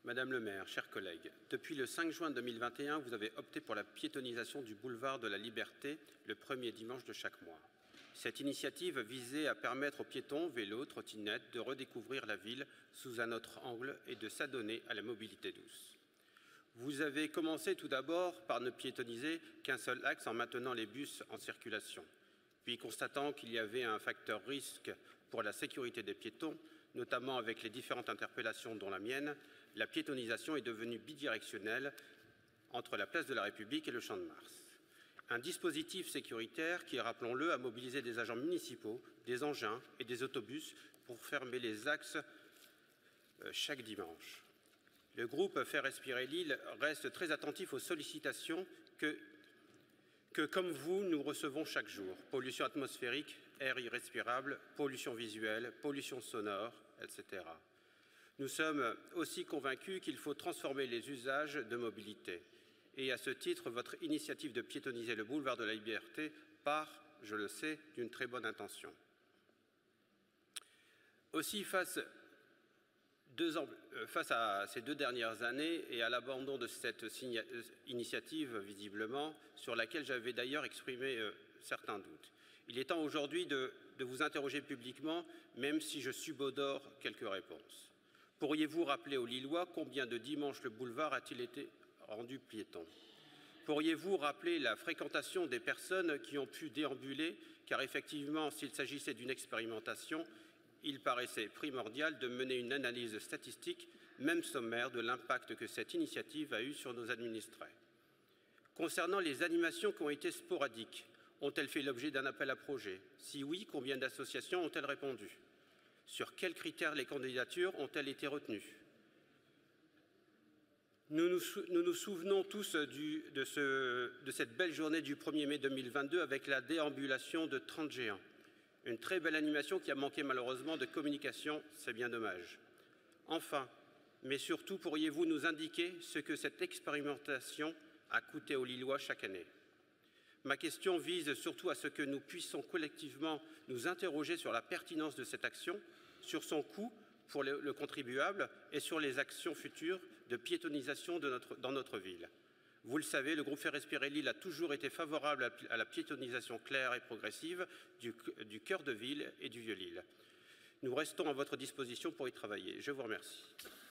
Madame le maire, chers collègues, depuis le 5 juin 2021, vous avez opté pour la piétonisation du boulevard de la Liberté le premier dimanche de chaque mois. Cette initiative visait à permettre aux piétons, vélos, trottinettes de redécouvrir la ville sous un autre angle et de s'adonner à la mobilité douce. Vous avez commencé tout d'abord par ne piétoniser qu'un seul axe en maintenant les bus en circulation. Puis, constatant qu'il y avait un facteur risque pour la sécurité des piétons, notamment avec les différentes interpellations dont la mienne, la piétonisation est devenue bidirectionnelle entre la place de la République et le Champ de Mars. Un dispositif sécuritaire qui, rappelons-le, a mobilisé des agents municipaux, des engins et des autobus pour fermer les axes chaque dimanche. Le groupe Faire respirer l'île reste très attentif aux sollicitations que, comme vous, nous recevons chaque jour. Pollution atmosphérique, air irrespirable, pollution visuelle, pollution sonore, etc. Nous sommes aussi convaincus qu'il faut transformer les usages de mobilité. Et à ce titre, votre initiative de piétoniser le boulevard de la Liberté part, je le sais, d'une très bonne intention. Aussi, face à ces 2 dernières années et à l'abandon de cette initiative, visiblement, sur laquelle j'avais d'ailleurs exprimé certains doutes, il est temps aujourd'hui de vous interroger publiquement, même si je subodore quelques réponses. Pourriez-vous rappeler aux Lillois combien de dimanches le boulevard a-t-il été rendu piéton? Pourriez-vous rappeler la fréquentation des personnes qui ont pu déambuler, car effectivement, s'il s'agissait d'une expérimentation, il paraissait primordial de mener une analyse statistique, même sommaire, de l'impact que cette initiative a eu sur nos administrés. Concernant les animations qui ont été sporadiques, ont-elles fait l'objet d'un appel à projet? Si oui, combien d'associations ont-elles répondu? Sur quels critères les candidatures ont-elles été retenues? Nous nous souvenons tous de cette belle journée du 1er mai 2022 avec la déambulation de 30 géants. Une très belle animation qui a manqué malheureusement de communication, c'est bien dommage. Enfin, mais surtout, pourriez-vous nous indiquer ce que cette expérimentation a coûté aux Lillois chaque année? Ma question vise surtout à ce que nous puissions collectivement nous interroger sur la pertinence de cette action, sur son coût pour le contribuable et sur les actions futures de piétonisation dans notre ville. Vous le savez, le groupe Faire respirer l'île a toujours été favorable à la piétonisation claire et progressive du cœur de ville et du Vieux-Lille. Nous restons à votre disposition pour y travailler. Je vous remercie.